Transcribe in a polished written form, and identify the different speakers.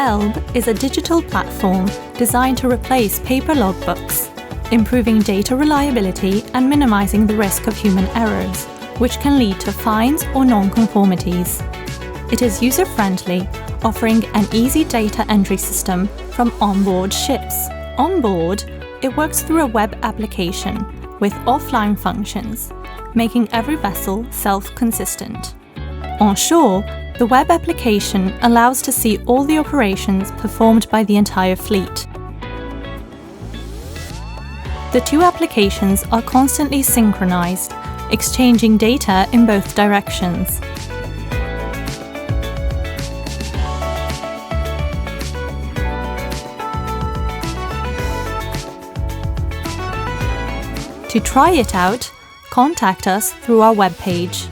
Speaker 1: ELB is a digital platform designed to replace paper logbooks, improving data reliability and minimizing the risk of human errors, which can lead to fines or non-conformities. It is user-friendly, offering an easy data entry system from onboard ships. Onboard, it works through a web application with offline functions, making every vessel self-consistent. On shore, the web application allows to see all the operations performed by the entire fleet. The two applications are constantly synchronized, exchanging data in both directions. To try it out, contact us through our webpage.